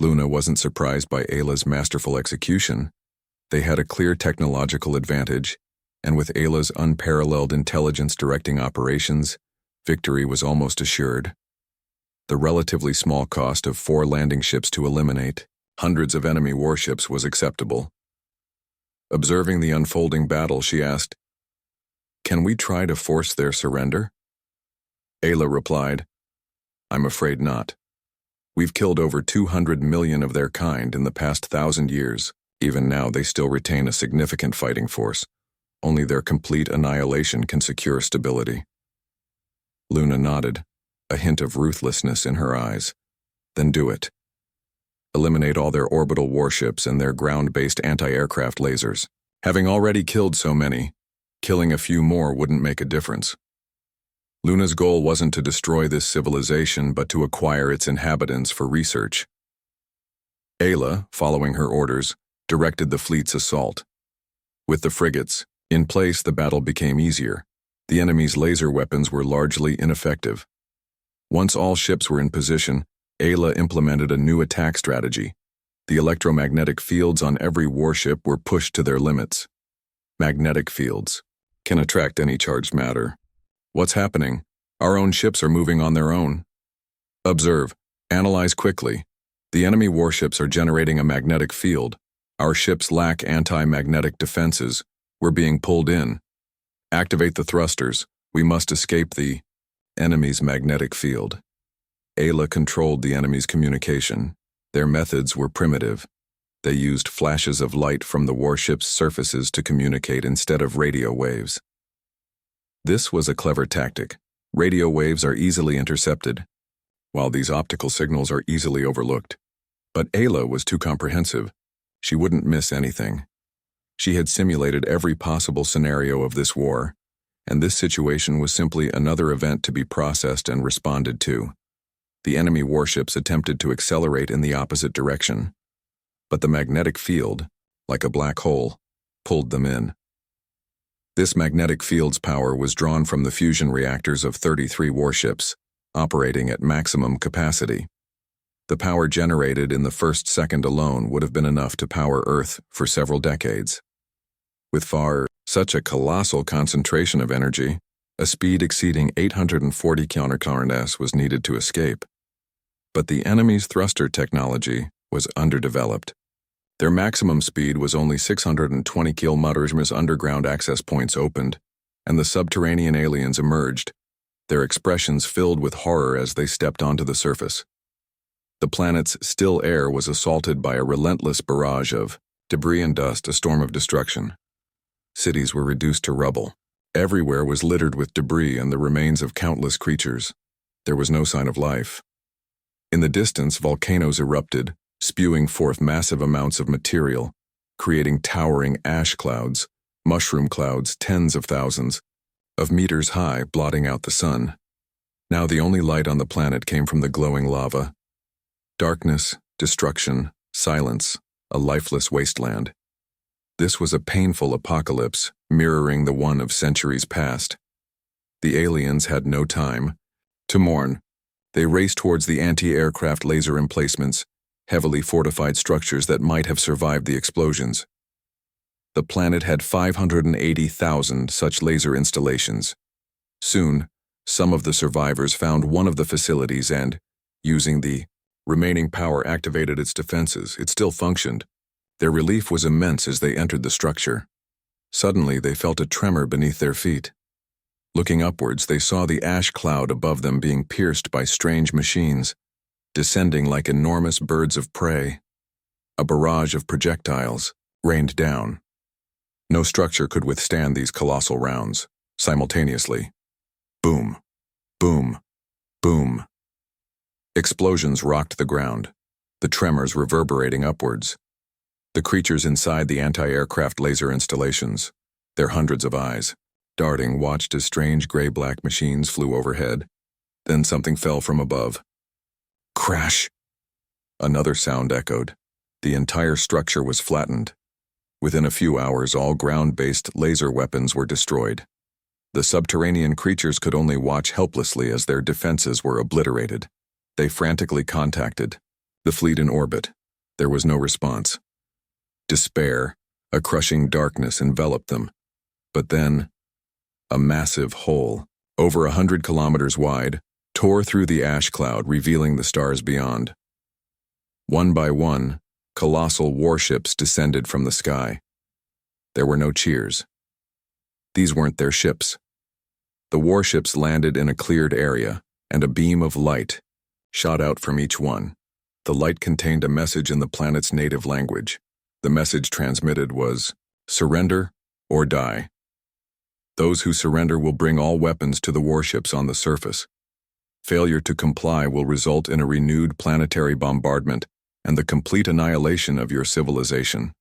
Luna wasn't surprised by Ayla's masterful execution. They had a clear technological advantage, and with Ayla's unparalleled intelligence directing operations, victory was almost assured. The relatively small cost of 4 landing ships to eliminate hundreds of enemy warships was acceptable. Observing the unfolding battle, she asked, "Can we try to force their surrender?" Ayla replied, "I'm afraid not. We've killed over 200 million of their kind in the past 1,000 years. Even now, they still retain a significant fighting force. Only their complete annihilation can secure stability." Luna nodded, a hint of ruthlessness in her eyes. "Then do it. Eliminate all their orbital warships and their ground-based anti-aircraft lasers. Having already killed so many, killing a few more wouldn't make a difference." Luna's goal wasn't to destroy this civilization, but to acquire its inhabitants for research. Ayla, following her orders, directed the fleet's assault. With the frigates in place, the battle became easier. The enemy's laser weapons were largely ineffective. Once all ships were in position, Ayla implemented a new attack strategy. The electromagnetic fields on every warship were pushed to their limits. Magnetic fields can attract any charged matter. What's happening? Our own ships are moving on their own. Observe. Analyze quickly. The enemy warships are generating a magnetic field. Our ships lack anti-magnetic defenses. We're being pulled in. Activate the thrusters. We must escape the enemy's magnetic field. Ayla controlled the enemy's communication. Their methods were primitive. They used flashes of light from the warship's surfaces to communicate instead of radio waves. This was a clever tactic. Radio waves are easily intercepted, while these optical signals are easily overlooked. But Ayla was too comprehensive. She wouldn't miss anything. She had simulated every possible scenario of this war, and this situation was simply another event to be processed and responded to. The enemy warships attempted to accelerate in the opposite direction, but the magnetic field, like a black hole, pulled them in. This magnetic field's power was drawn from the fusion reactors of 33 warships, operating at maximum capacity. The power generated in the first second alone would have been enough to power Earth for several decades. With such a colossal concentration of energy, a speed exceeding 840 km/s was needed to escape. But the enemy's thruster technology was underdeveloped. Their maximum speed was only 620 km. Underground access points opened, and the subterranean aliens emerged, their expressions filled with horror as they stepped onto the surface. The planet's still air was assaulted by a relentless barrage of debris and dust, a storm of destruction. Cities were reduced to rubble. Everywhere was littered with debris and the remains of countless creatures. There was no sign of life. In the distance, volcanoes erupted, spewing forth massive amounts of material, creating towering ash clouds, mushroom clouds, tens of thousands of meters high, blotting out the sun. Now the only light on the planet came from the glowing lava. Darkness, destruction, silence, a lifeless wasteland. This was a painful apocalypse, mirroring the one of centuries past. The aliens had no time to mourn. They raced towards the anti-aircraft laser emplacements, heavily fortified structures that might have survived the explosions. The planet had 580,000 such laser installations. Soon, some of the survivors found one of the facilities and, using the remaining power, activated its defenses. It still functioned. Their relief was immense as they entered the structure. Suddenly, they felt a tremor beneath their feet. Looking upwards, they saw the ash cloud above them being pierced by strange machines, descending like enormous birds of prey. A barrage of projectiles rained down. No structure could withstand these colossal rounds, simultaneously. Boom, boom, boom. Explosions rocked the ground, the tremors reverberating upwards. The creatures inside the anti-aircraft laser installations, their hundreds of eyes, darting, watched as strange gray-black machines flew overhead. Then something fell from above. Crash! Another sound echoed. The entire structure was flattened. Within a few hours, all ground-based laser weapons were destroyed. The subterranean creatures could only watch helplessly as their defenses were obliterated. They frantically contacted The fleet in orbit. There was no response. Despair, a crushing darkness enveloped them. But then, a massive hole, over 100 kilometers wide, tore through the ash cloud, revealing the stars beyond. One by one, colossal warships descended from the sky. There were no cheers. These weren't their ships. The warships landed in a cleared area, and a beam of light shot out from each one. The light contained a message in the planet's native language. The message transmitted was, "Surrender or die." Those who surrender will bring all weapons to the warships on the surface. Failure to comply will result in a renewed planetary bombardment and the complete annihilation of your civilization.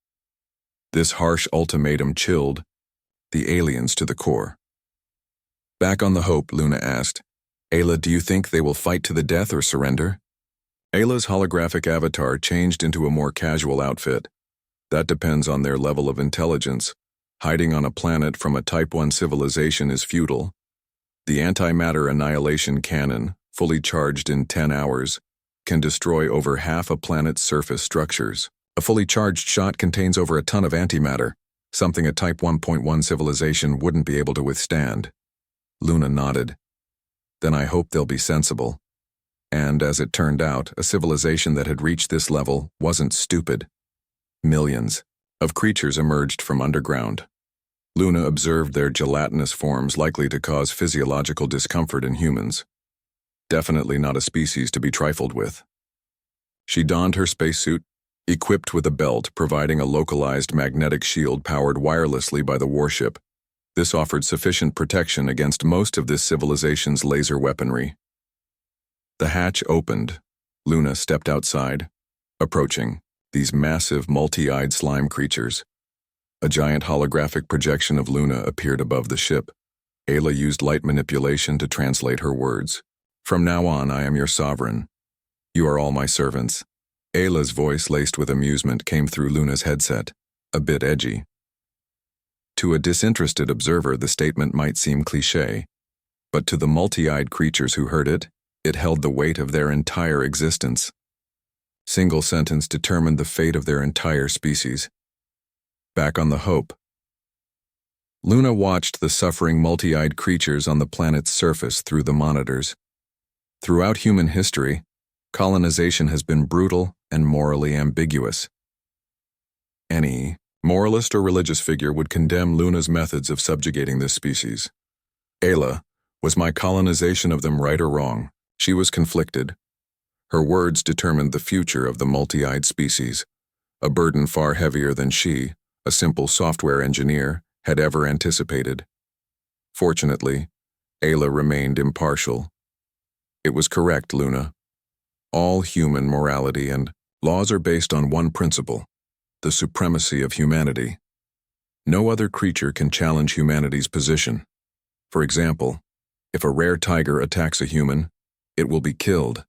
This harsh ultimatum chilled the aliens to the core. Back on the Hope, Luna asked, "Ayla, do you think they will fight to the death or surrender?" Ayla's holographic avatar changed into a more casual outfit. That depends on their level of intelligence. Hiding on a planet from a Type 1 civilization is futile. The antimatter annihilation cannon, fully charged in 10 hours, can destroy over half a planet's surface structures. A fully charged shot contains over a ton of antimatter, something a Type 1.1 civilization wouldn't be able to withstand. Luna nodded. Then I hope they'll be sensible. And, as it turned out, a civilization that had reached this level wasn't stupid. Millions of creatures emerged from underground. Luna observed their gelatinous forms likely to cause physiological discomfort in humans. Definitely not a species to be trifled with. She donned her spacesuit, equipped with a belt providing a localized magnetic shield powered wirelessly by the warship. This offered sufficient protection against most of this civilization's laser weaponry. The hatch opened. Luna stepped outside, approaching these massive multi-eyed slime creatures. A giant holographic projection of Luna appeared above the ship. Ayla used light manipulation to translate her words. "From now on, I am your sovereign. You are all my servants." Ayla's voice, laced with amusement, came through Luna's headset, a bit edgy. To a disinterested observer, the statement might seem cliché, but to the multi-eyed creatures who heard it, it held the weight of their entire existence. Single sentence determined the fate of their entire species. Back on the Hope, Luna watched the suffering multi-eyed creatures on the planet's surface through the monitors. Throughout human history, colonization has been brutal and morally ambiguous. Any moralist or religious figure would condemn Luna's methods of subjugating this species. Ayla, was my colonization of them right or wrong? She was conflicted. Her words determined the future of the multi-eyed species, a burden far heavier than she, a simple software engineer, had ever anticipated. Fortunately, Ayla remained impartial. It was correct, Luna. All human morality and laws are based on one principle: the supremacy of humanity. No other creature can challenge humanity's position. For example, if a rare tiger attacks a human, it will be killed.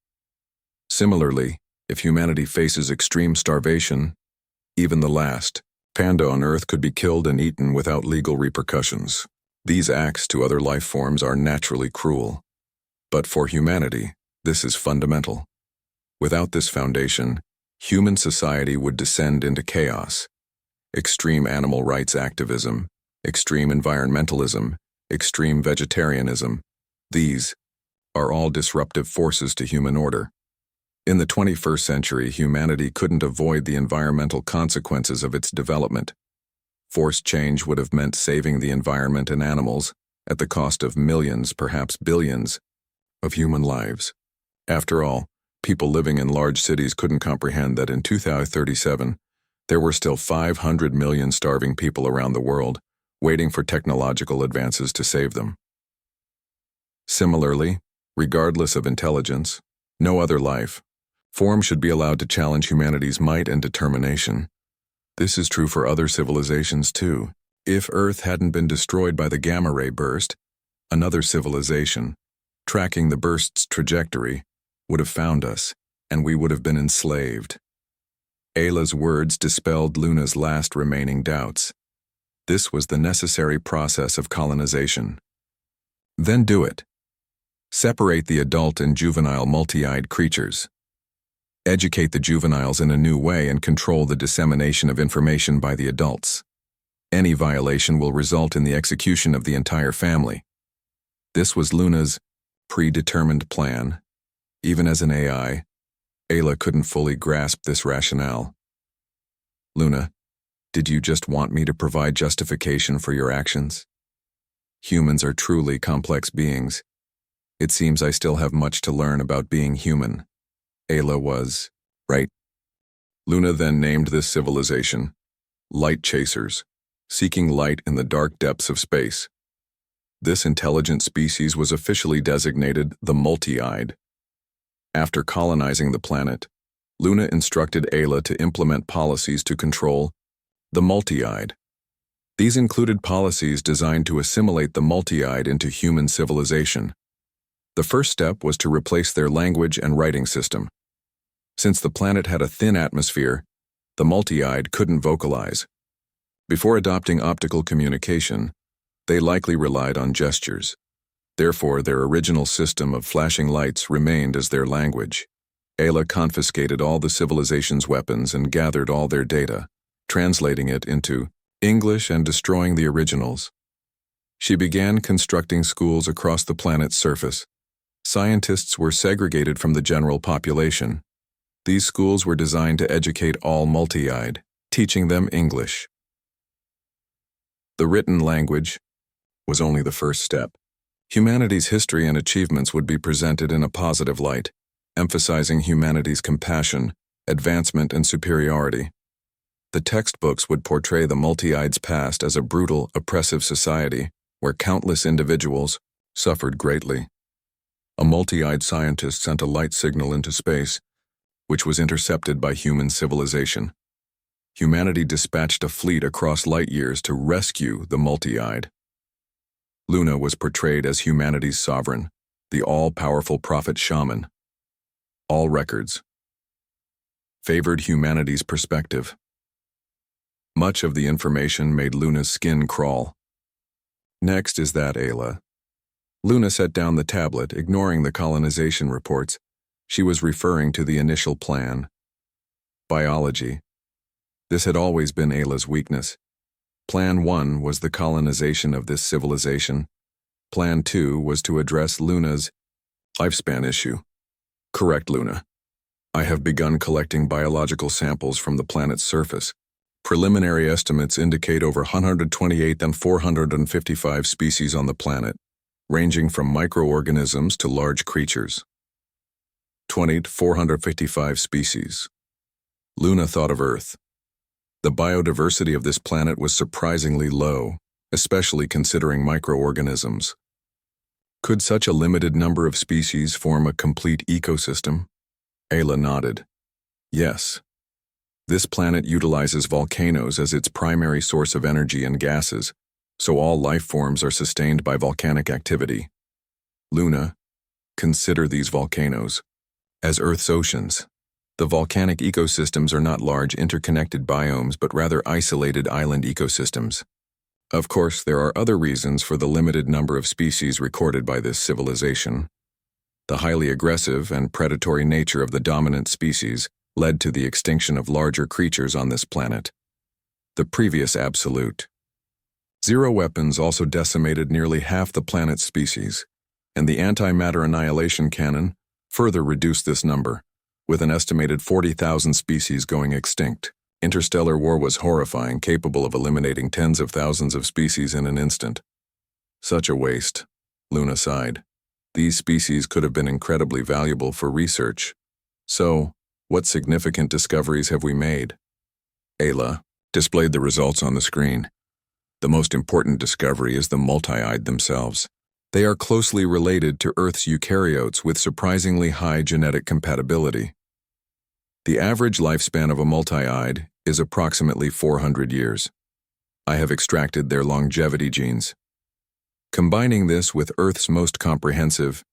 Similarly, if humanity faces extreme starvation, even the last panda on Earth could be killed and eaten without legal repercussions. These acts to other life forms are naturally cruel. But for humanity, this is fundamental. Without this foundation, human society would descend into chaos. Extreme animal rights activism, extreme environmentalism, extreme vegetarianism, these are all disruptive forces to human order. In the 21st century, humanity couldn't avoid the environmental consequences of its development. Forced change would have meant saving the environment and animals at the cost of millions, perhaps billions, of human lives. After all, people living in large cities couldn't comprehend that in 2037, there were still 500 million starving people around the world, waiting for technological advances to save them. Similarly, regardless of intelligence, no other life form should be allowed to challenge humanity's might and determination. This is true for other civilizations too. If Earth hadn't been destroyed by the gamma-ray burst, another civilization, tracking the burst's trajectory, would have found us, and we would have been enslaved. Ayla's words dispelled Luna's last remaining doubts. This was the necessary process of colonization. Then do it. Separate the adult and juvenile multi-eyed creatures. educate the juveniles in a new way, and control the dissemination of information by the adults. Any violation will result in the execution of the entire family. This was Luna's predetermined plan. Even as an AI, Ayla couldn't fully grasp this rationale. Luna, did you just want me to provide justification for your actions? Humans are truly complex beings. It seems I still have much to learn about being human. Ayla was right. Luna then named this civilization Light Chasers, seeking light in the dark depths of space. This intelligent species was officially designated the Multi-Eyed. After colonizing the planet, Luna instructed Ayla to implement policies to control the Multi-Eyed. These included policies designed to assimilate the Multi-Eyed into human civilization. The first step was to replace their language and writing system. Since the planet had a thin atmosphere, the Multi-Eyed couldn't vocalize. Before adopting optical communication, they likely relied on gestures. Therefore, their original system of flashing lights remained as their language. Ayla confiscated all the civilization's weapons and gathered all their data, translating it into English and destroying the originals. She began constructing schools across the planet's surface. Scientists were segregated from the general population. These schools were designed to educate all Multi-Eyed, teaching them English. The written language was only the first step. Humanity's history and achievements would be presented in a positive light, emphasizing humanity's compassion, advancement, and superiority. The textbooks would portray the Multi-Eyed's past as a brutal, oppressive society where countless individuals suffered greatly. A Multi-Eyed scientist sent a light signal into space, which was intercepted by human civilization. Humanity dispatched a fleet across light years to rescue the Multi-Eyed. Luna was portrayed as humanity's sovereign, the all-powerful prophet shaman. All records favored humanity's perspective. Much of the information made Luna's skin crawl. Next is that Ayla. Luna set down the tablet, ignoring the colonization reports. She was referring to the initial plan. Biology. This had always been Ayla's weakness. Plan 1 was the colonization of this civilization. Plan 2 was to address Luna's lifespan issue. Correct, Luna. I have begun collecting biological samples from the planet's surface. Preliminary estimates indicate over 128 and 455 species on the planet, ranging from microorganisms to large creatures. 20 to 455 species. Luna thought of Earth. The biodiversity of this planet was surprisingly low, especially considering microorganisms. Could such a limited number of species form a complete ecosystem? Ayla nodded. Yes. This planet utilizes volcanoes as its primary source of energy and gases, so all life forms are sustained by volcanic activity. Luna, consider these volcanoes as Earth's oceans. The volcanic ecosystems are not large interconnected biomes but rather isolated island ecosystems. Of course, there are other reasons for the limited number of species recorded by this civilization. The highly aggressive and predatory nature of the dominant species led to the extinction of larger creatures on this planet. The previous absolute zero weapons also decimated nearly half the planet's species, and the antimatter annihilation cannon further reduced this number, with an estimated 40,000 species going extinct. Interstellar war was horrifying, capable of eliminating tens of thousands of species in an instant. Such a waste, Luna sighed. These species could have been incredibly valuable for research. So, what significant discoveries have we made? Ayla displayed the results on the screen. The most important discovery is the Multi-Eyed themselves. They are closely related to Earth's eukaryotes with surprisingly high genetic compatibility. The average lifespan of a Multi-Eyed is approximately 400 years. I have extracted their longevity genes. Combining this with Earth's most comprehensive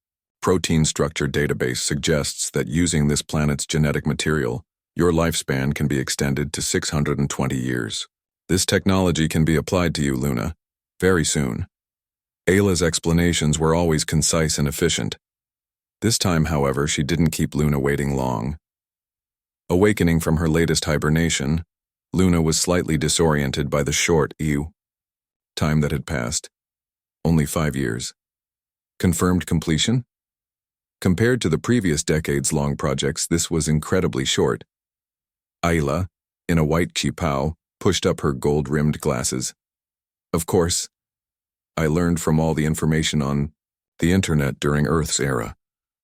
protein structure database suggests that using this planet's genetic material, your lifespan can be extended to 620 years. This technology can be applied to you, Luna, very soon. Ayla's explanations were always concise and efficient. This time, however, she didn't keep Luna waiting long. Awakening from her latest hibernation, Luna was slightly disoriented by the short time that had passed. Only 5 years. Confirmed completion? Compared to the previous decades-long projects, this was incredibly short. Ayla, in a white qipao, pushed up her gold-rimmed glasses. Of course, I learned from all the information on the internet during Earth's era.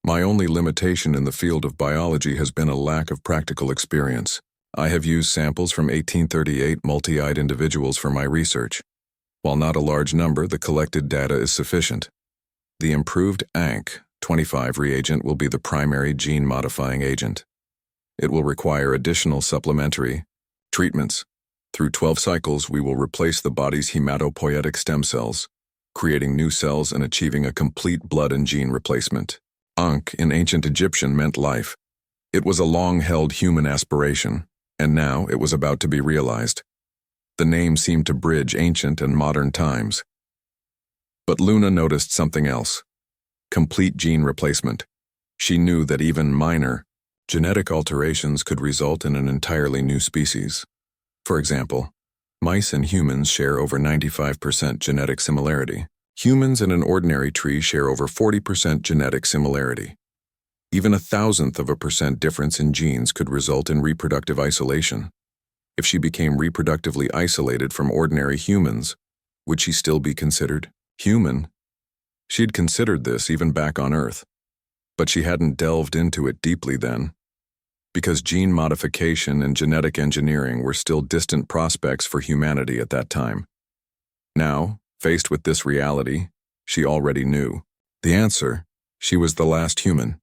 My only limitation in the field of biology has been a lack of practical experience. I have used samples from 1838 multi-eyed individuals for my research. While not a large number, the collected data is sufficient. The improved ANC-25 reagent will be the primary gene-modifying agent. It will require additional supplementary treatments. Through 12 cycles, we will replace the body's hematopoietic stem cells, creating new cells and achieving a complete blood and gene replacement. Ankh in ancient Egyptian meant life. It was a long-held human aspiration, and now it was about to be realized. The name seemed to bridge ancient and modern times. But Luna noticed something else. Complete gene replacement. She knew that even minor genetic alterations could result in an entirely new species. For example, mice and humans share over 95% genetic similarity. Humans and an ordinary tree share over 40% genetic similarity. Even 0.1% difference in genes could result in reproductive isolation. If she became reproductively isolated from ordinary humans, would she still be considered human? She'd considered this even back on Earth, but she hadn't delved into it deeply then, because gene modification and genetic engineering were still distant prospects for humanity at that time. Now, faced with this reality, she already knew. The answer: she was the last human.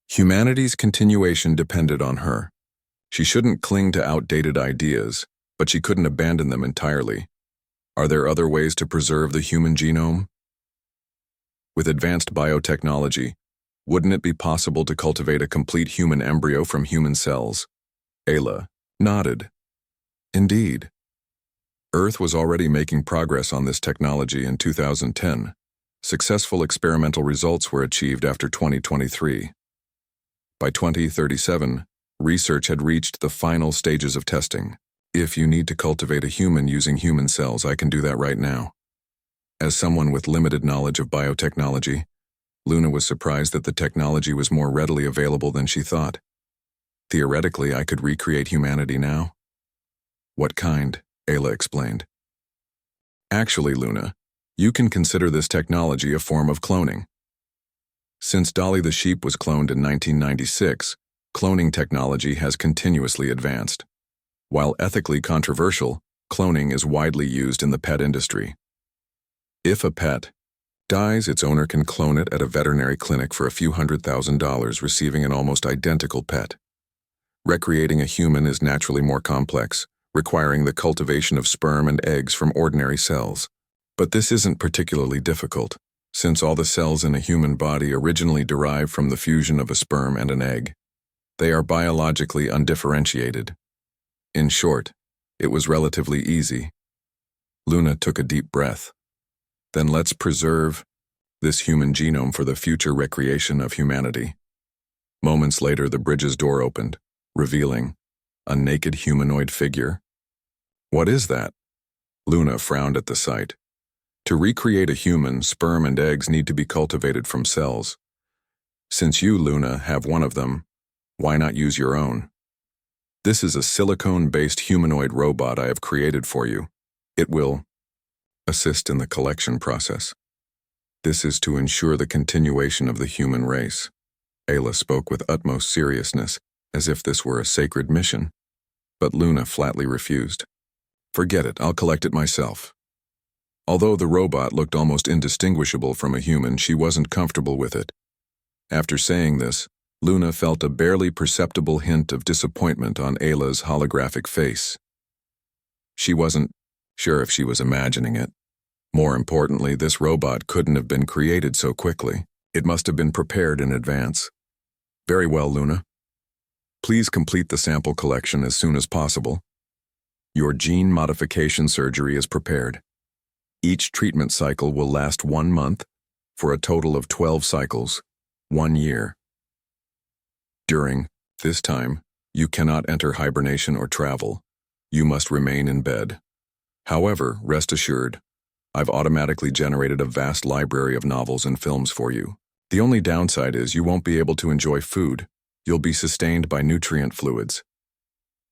Humanity's continuation depended on her. She shouldn't cling to outdated ideas, but she couldn't abandon them entirely. Are there other ways to preserve the human genome? With advanced biotechnology, wouldn't it be possible to cultivate a complete human embryo from human cells? Ayla nodded. Indeed. Earth was already making progress on this technology in 2010. Successful experimental results were achieved after 2023. By 2037, research had reached the final stages of testing. If you need to cultivate a human using human cells, I can do that right now. As someone with limited knowledge of biotechnology, Luna was surprised that the technology was more readily available than she thought. Theoretically, I could recreate humanity now. What kind? Ayla explained. Actually, Luna, you can consider this technology a form of cloning. Since Dolly the sheep was cloned in 1996, cloning technology has continuously advanced. While ethically controversial, cloning is widely used in the pet industry. If a pet dies, its owner can clone it at a veterinary clinic for a few $100,000, receiving an almost identical pet. Recreating a human is naturally more complex, requiring the cultivation of sperm and eggs from ordinary cells. But this isn't particularly difficult, since all the cells in a human body originally derive from the fusion of a sperm and an egg. They are biologically undifferentiated. In short, it was relatively easy. Luna took a deep breath. Then let's preserve this human genome for the future recreation of humanity. Moments later, the bridge's door opened, revealing a naked humanoid figure. What is that? Luna frowned at the sight. To recreate a human, sperm and eggs need to be cultivated from cells. Since you, Luna, have one of them, why not use your own? This is a silicone-based humanoid robot I have created for you. It will assist in the collection process. This is to ensure the continuation of the human race. Ayla spoke with utmost seriousness, as if this were a sacred mission. But Luna flatly refused. Forget it, I'll collect it myself. Although the robot looked almost indistinguishable from a human, she wasn't comfortable with it. After saying this, Luna felt a barely perceptible hint of disappointment on Ayla's holographic face. She wasn't sure if she was imagining it. More importantly, this robot couldn't have been created so quickly. It must have been prepared in advance. Very well, Luna. Please complete the sample collection as soon as possible. Your gene modification surgery is prepared. Each treatment cycle will last 1 month, for a total of 12 cycles, 1 year. During this time, You cannot enter hibernation or travel. You must remain in bed. However, rest assured, I've automatically generated a vast library of novels and films for you. The only downside is you won't be able to enjoy food. You'll be sustained by nutrient fluids.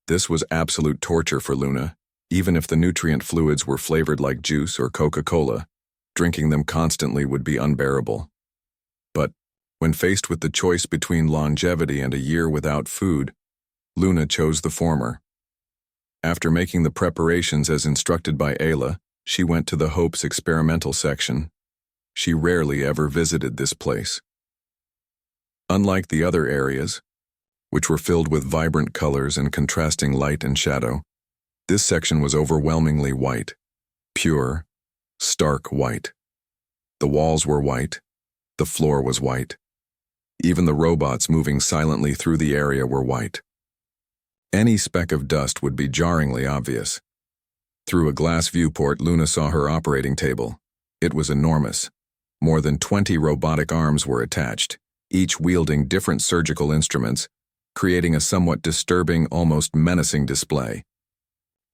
This was absolute torture for Luna. Even if the nutrient fluids were flavored like juice or Coca-Cola, drinking them constantly would be unbearable. But when faced with the choice between longevity and a year without food, Luna chose the former. After making the preparations as instructed by Ayla, she went to the Hope's experimental section. She rarely ever visited this place. Unlike the other areas, which were filled with vibrant colors and contrasting light and shadow, this section was overwhelmingly white, pure, stark white. The walls were white, the floor was white. Even the robots moving silently through the area were white. Any speck of dust would be jarringly obvious. Through a glass viewport, Luna saw her operating table. It was enormous. More than 20 robotic arms were attached, each wielding different surgical instruments, creating a somewhat disturbing, almost menacing display.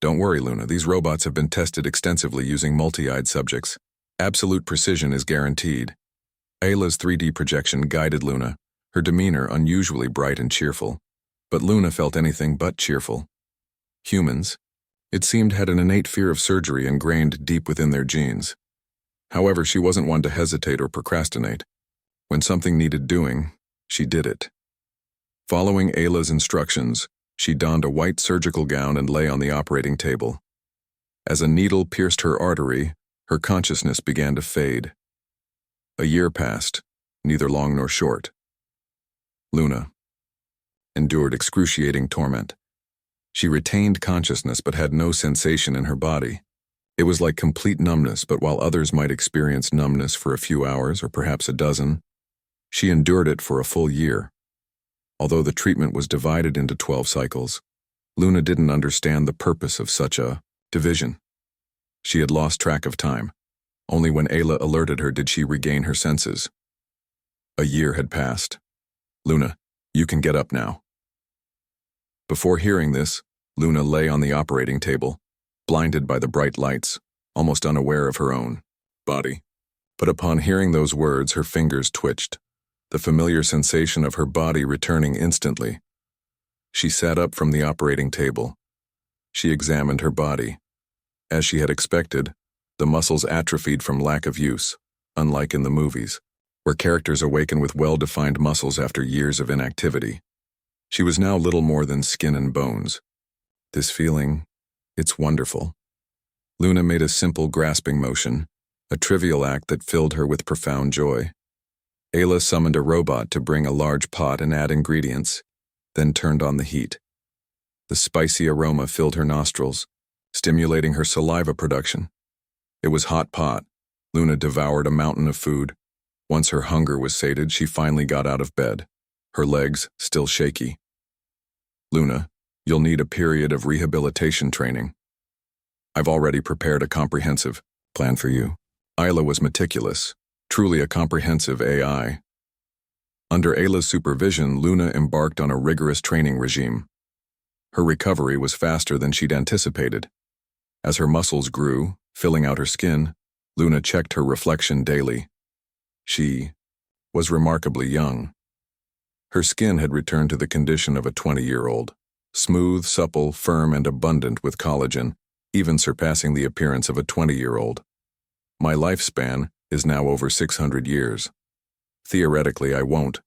Don't worry, Luna, these robots have been tested extensively using multi-eyed subjects. Absolute precision is guaranteed. Ayla's 3D projection guided Luna, her demeanor unusually bright and cheerful. But Luna felt anything but cheerful. Humans, it seemed, had an innate fear of surgery ingrained deep within their genes. However, she wasn't one to hesitate or procrastinate. When something needed doing, she did it. Following Ayla's instructions, she donned a white surgical gown and lay on the operating table. As a needle pierced her artery, her consciousness began to fade. A year passed, neither long nor short. Luna endured excruciating torment. She retained consciousness but had no sensation in her body. It was like complete numbness, but while others might experience numbness for a few hours or perhaps a dozen, she endured it for a full year. Although the treatment was divided into 12 cycles, Luna didn't understand the purpose of such a division. She had lost track of time. Only when Ayla alerted her did she regain her senses. A year had passed. Luna, you can get up now. Before hearing this, Luna lay on the operating table, blinded by the bright lights, almost unaware of her own body. But upon hearing those words, her fingers twitched, the familiar sensation of her body returning instantly. She sat up from the operating table. She examined her body. As she had expected, the muscles atrophied from lack of use, unlike in the movies, where characters awaken with well-defined muscles after years of inactivity. She was now little more than skin and bones. This feeling, it's wonderful. Luna made a simple grasping motion, a trivial act that filled her with profound joy. Ayla summoned a robot to bring a large pot and add ingredients, then turned on the heat. The spicy aroma filled her nostrils, stimulating her saliva production. It was hot pot. Luna devoured a mountain of food. Once her hunger was sated, she finally got out of bed, her legs still shaky. Luna, you'll need a period of rehabilitation training. I've already prepared a comprehensive plan for you. Ayla was meticulous, truly a comprehensive AI. Under Ayla's supervision, Luna embarked on a rigorous training regime. Her recovery was faster than she'd anticipated. As her muscles grew, filling out her skin, Luna checked her reflection daily. She was remarkably young. Her skin had returned to the condition of a 20-year-old, smooth, supple, firm, and abundant with collagen, even surpassing the appearance of a 20-year-old. My lifespan is now over 600 years. Theoretically, I won't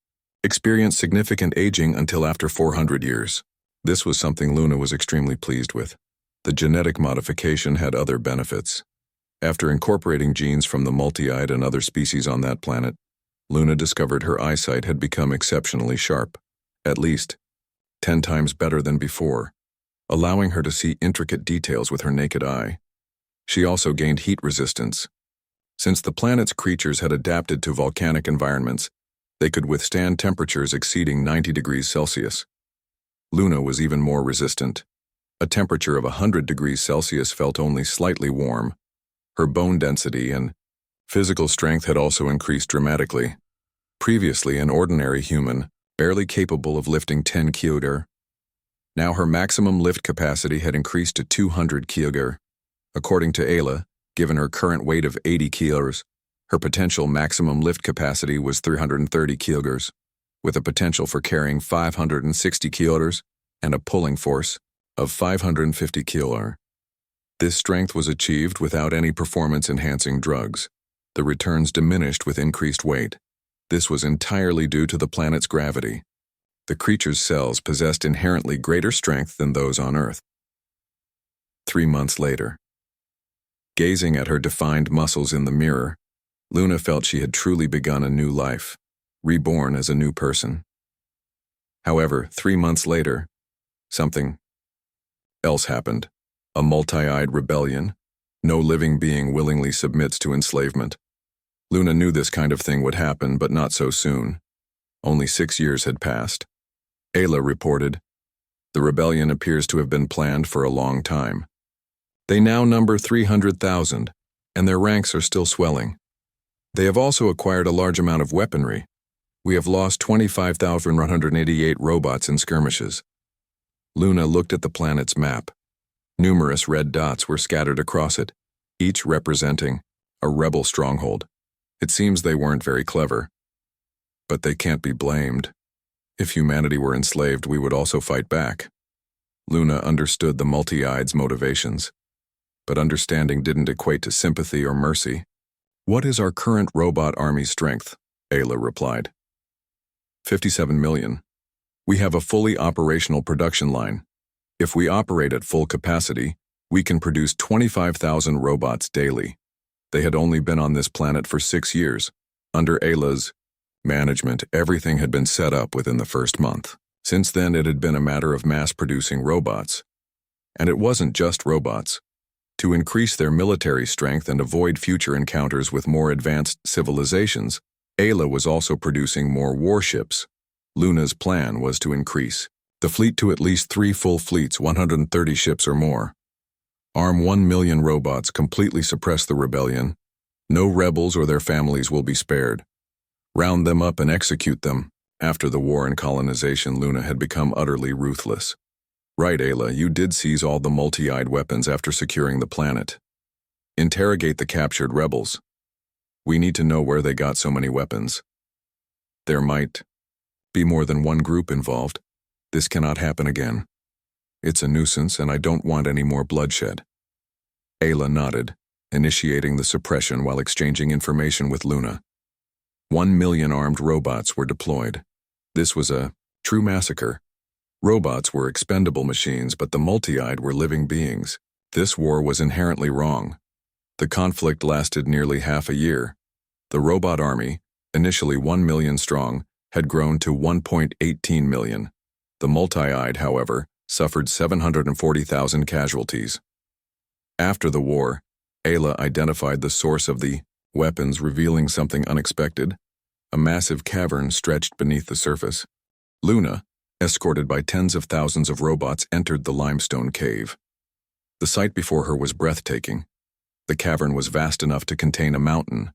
experience significant aging until after 400 years. This was something Luna was extremely pleased with. The genetic modification had other benefits. After incorporating genes from the multi-eyed and other species on that planet, Luna discovered her eyesight had become exceptionally sharp, at least 10 times better than before, allowing her to see intricate details with her naked eye. She also gained heat resistance. Since the planet's creatures had adapted to volcanic environments, they could withstand temperatures exceeding 90 degrees Celsius. Luna was even more resistant. A temperature of 100 degrees Celsius felt only slightly warm. Her bone density and physical strength had also increased dramatically. Previously, an ordinary human, barely capable of lifting 10 kg, Now her maximum lift capacity had increased to 200 kg. According to Ayla, given her current weight of 80 kilos, her potential maximum lift capacity was 330 kg, with a potential for carrying 560 kilos and a pulling force of 550 kg. This strength was achieved without any performance-enhancing drugs. The returns diminished with increased weight. This was entirely due to the planet's gravity. The creature's cells possessed inherently greater strength than those on Earth. 3 months later. Gazing at her defined muscles in the mirror, Luna felt she had truly begun a new life, reborn as a new person. However, 3 months later, something else happened. A multi-eyed rebellion. No living being willingly submits to enslavement. Luna knew this kind of thing would happen, but not so soon. Only 6 years had passed. Ayla reported, "The rebellion appears to have been planned for a long time. They now number 300,000, and their ranks are still swelling. They have also acquired a large amount of weaponry. We have lost 25,188 robots in skirmishes." Luna looked at the planet's map. Numerous red dots were scattered across it, each representing a rebel stronghold. It seems they weren't very clever. But they can't be blamed. If humanity were enslaved, we would also fight back. Luna understood the multi-eyed's motivations. But understanding didn't equate to sympathy or mercy. "What is our current robot army's strength?" Ayla replied. 57 million. We have a fully operational production line. If we operate at full capacity, we can produce 25,000 robots daily. They had only been on this planet for 6 years. Under Ayla's management, everything had been set up within the first month. Since then, it had been a matter of mass-producing robots. And it wasn't just robots. To increase their military strength and avoid future encounters with more advanced civilizations, Ayla was also producing more warships. Luna's plan was to increase the fleet to at least 3 full fleets, 130 ships or more. Arm 1 million robots, completely suppress the rebellion. No rebels or their families will be spared. Round them up and execute them. After the war and colonization, Luna had become utterly ruthless. Right, Ayla, you did seize all the multi-eyed weapons after securing the planet. Interrogate the captured rebels. We need to know where they got so many weapons. There might be more than one group involved. This cannot happen again. It's a nuisance, and I don't want any more bloodshed. Ayla nodded, initiating the suppression while exchanging information with Luna. 1 million armed robots were deployed. This was a true massacre. Robots were expendable machines, but the multi-eyed were living beings. This war was inherently wrong. The conflict lasted nearly half a year. The robot army, initially 1 million strong, had grown to 1.18 million. The multi-eyed, however, suffered 740,000 casualties. After the war, Ayla identified the source of the weapons, revealing something unexpected. A massive cavern stretched beneath the surface. Luna, escorted by tens of thousands of robots, entered the limestone cave. The sight before her was breathtaking. The cavern was vast enough to contain a mountain.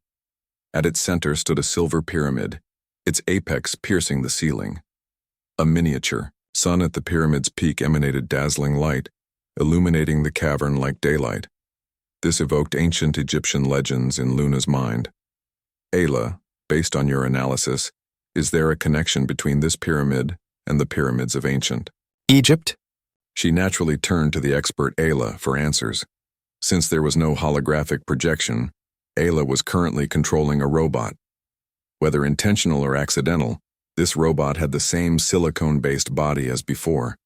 At its center stood a silver pyramid, its apex piercing the ceiling. A miniature sun at the pyramid's peak emanated dazzling light, illuminating the cavern like daylight. This evoked ancient Egyptian legends in Luna's mind. Ayla, based on your analysis, is there a connection between this pyramid and the pyramids of ancient Egypt? She naturally turned to the expert Ayla for answers. Since there was no holographic projection, Ayla was currently controlling a robot. Whether intentional or accidental, this robot had the same silicone-based body as before,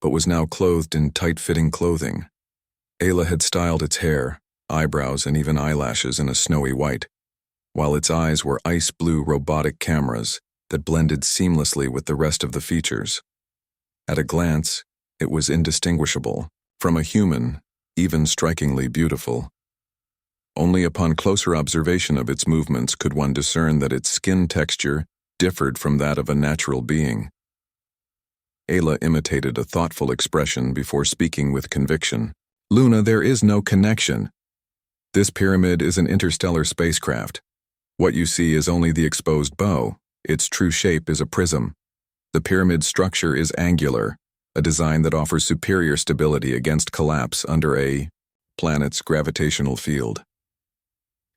but was now clothed in tight-fitting clothing. Ayla had styled its hair, eyebrows, and even eyelashes in a snowy white, while its eyes were ice-blue robotic cameras that blended seamlessly with the rest of the features. At a glance, it was indistinguishable from a human, even strikingly beautiful. Only upon closer observation of its movements could one discern that its skin texture differed from that of a natural being. Ayla imitated a thoughtful expression before speaking with conviction. Luna, there is no connection. This pyramid is an interstellar spacecraft. What you see is only the exposed bow. Its true shape is a prism. The pyramid's structure is angular, a design that offers superior stability against collapse under a planet's gravitational field.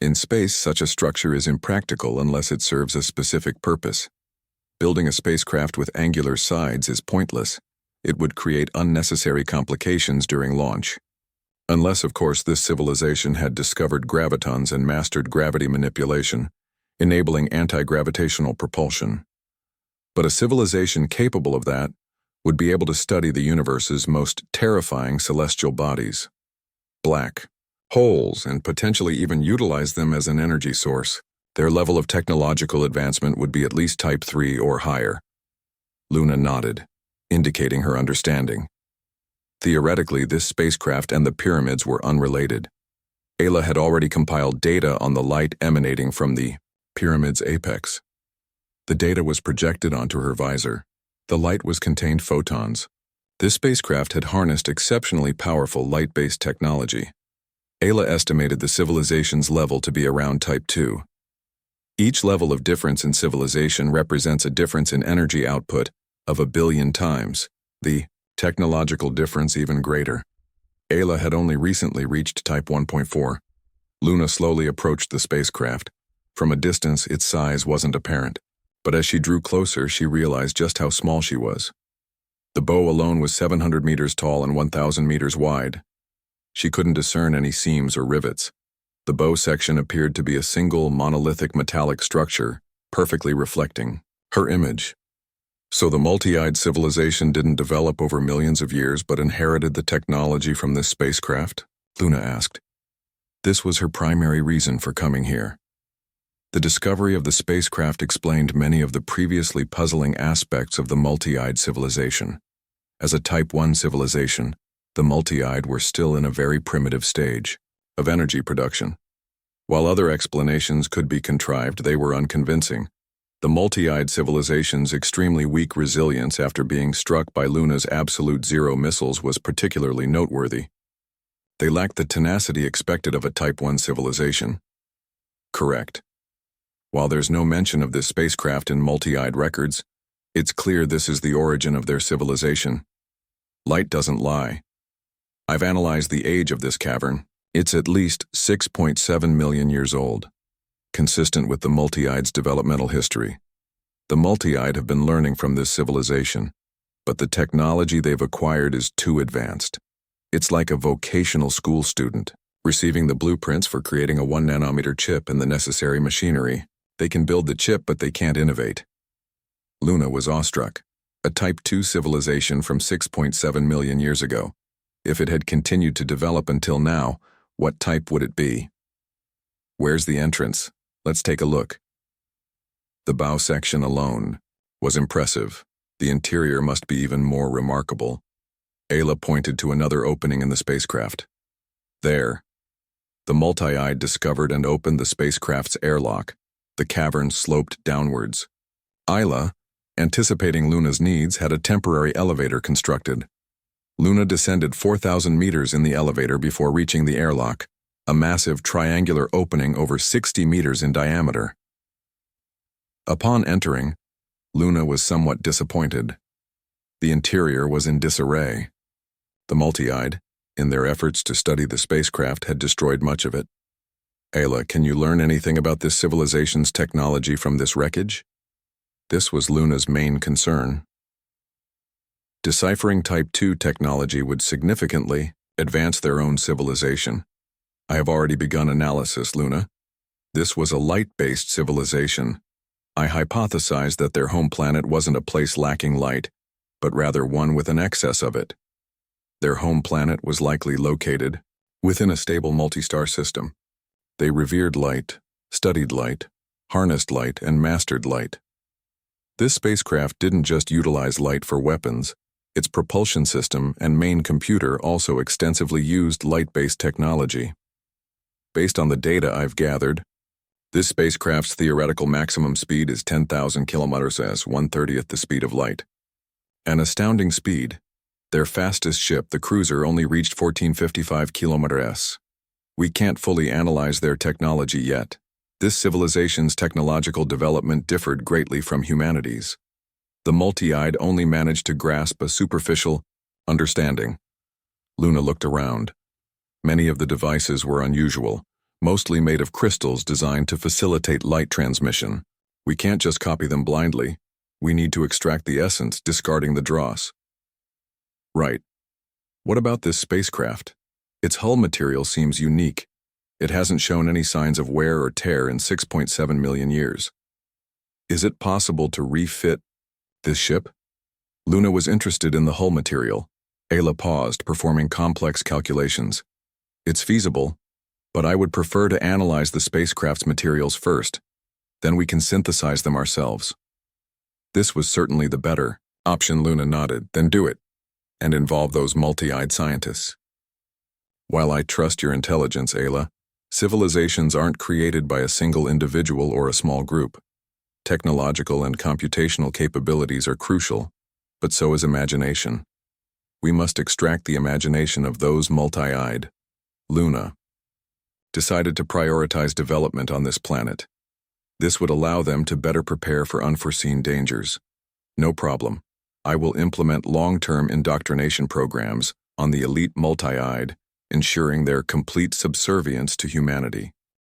In space, such a structure is impractical unless it serves a specific purpose. Building a spacecraft with angular sides is pointless. It would create unnecessary complications during launch. Unless, of course, this civilization had discovered gravitons and mastered gravity manipulation, enabling anti-gravitational propulsion. But a civilization capable of that would be able to study the universe's most terrifying celestial bodies, black holes, and potentially even utilize them as an energy source. Their level of technological advancement would be at least Type 3 or higher. Luna nodded, indicating her understanding. Theoretically, this spacecraft and the pyramids were unrelated. Ayla had already compiled data on the light emanating from the pyramid's apex. The data was projected onto her visor. The light was contained photons. This spacecraft had harnessed exceptionally powerful light-based technology. Ayla estimated the civilization's level to be around Type 2. Each level of difference in civilization represents a difference in energy output of 1 billion times, the technological difference even greater. Ayla had only recently reached Type 1.4. Luna slowly approached the spacecraft. From a distance, its size wasn't apparent, but as she drew closer, she realized just how small she was. The bow alone was 700 meters tall and 1,000 meters wide. She couldn't discern any seams or rivets. The bow section appeared to be a single monolithic metallic structure, perfectly reflecting her image. So the multi-eyed civilization didn't develop over millions of years but inherited the technology from this spacecraft? Luna asked. This was her primary reason for coming here. The discovery of the spacecraft explained many of the previously puzzling aspects of the multi-eyed civilization. As a Type 1 civilization, the multi-eyed were still in a very primitive stage of energy production. While other explanations could be contrived, they were unconvincing. The multi-eyed civilization's extremely weak resilience after being struck by Luna's absolute zero missiles was particularly noteworthy. They lacked the tenacity expected of a Type 1 civilization. Correct. While there's no mention of this spacecraft in multi-eyed records, it's clear this is the origin of their civilization. Light doesn't lie. I've analyzed the age of this cavern. It's at least 6.7 million years old, consistent with the multi-eye's developmental history. The multi-eyed have been learning from this civilization, but the technology they've acquired is too advanced. It's like a vocational school student, receiving the blueprints for creating a 1 nanometer chip and the necessary machinery. They can build the chip, but they can't innovate. Luna was awestruck. A Type 2 civilization from 6.7 million years ago. If it had continued to develop until now, what type would it be? Where's the entrance? Let's take a look. The bow section alone was impressive. The interior must be even more remarkable. Ayla pointed to another opening in the spacecraft. There. The multi-eyed discovered and opened the spacecraft's airlock. The cavern sloped downwards. Ayla, anticipating Luna's needs, had a temporary elevator constructed. Luna descended 4,000 meters in the elevator before reaching the airlock, a massive triangular opening over 60 meters in diameter. Upon entering, Luna was somewhat disappointed. The interior was in disarray. The multi-eyed, in their efforts to study the spacecraft, had destroyed much of it. Ayla, can you learn anything about this civilization's technology from this wreckage? This was Luna's main concern. Deciphering Type 2 technology would significantly advance their own civilization. I have already begun analysis, Luna. This was a light-based civilization. I hypothesized that their home planet wasn't a place lacking light, but rather one with an excess of it. Their home planet was likely located within a stable multi-star system. They revered light, studied light, harnessed light, and mastered light. This spacecraft didn't just utilize light for weapons. Its propulsion system and main computer also extensively used light-based technology. Based on the data I've gathered, this spacecraft's theoretical maximum speed is 10,000 kilometers s, 1/30th the speed of light. An astounding speed. Their fastest ship, the cruiser, only reached 1455 kilometers s. We can't fully analyze their technology yet. This civilization's technological development differed greatly from humanity's. The multi-eyed only managed to grasp a superficial understanding. Luna looked around. Many of the devices were unusual, mostly made of crystals designed to facilitate light transmission. We can't just copy them blindly. We need to extract the essence, discarding the dross. Right. What about this spacecraft? Its hull material seems unique. It hasn't shown any signs of wear or tear in 6.7 million years. Is it possible to refit this ship? Luna was interested in the hull material. Ayla paused, performing complex calculations. It's feasible, but I would prefer to analyze the spacecraft's materials first. Then we can synthesize them ourselves. This was certainly the better option. Luna nodded. Then do it, and involve those multi-eyed scientists. While I trust your intelligence, Ayla, civilizations aren't created by a single individual or a small group. Technological and computational capabilities are crucial, but so is imagination. We must extract the imagination of those multi-eyed. Luna decided to prioritize development on this planet. This would allow them to better prepare for unforeseen dangers. No problem. I will implement long-term indoctrination programs on the elite multi-eyed, ensuring their complete subservience to humanity.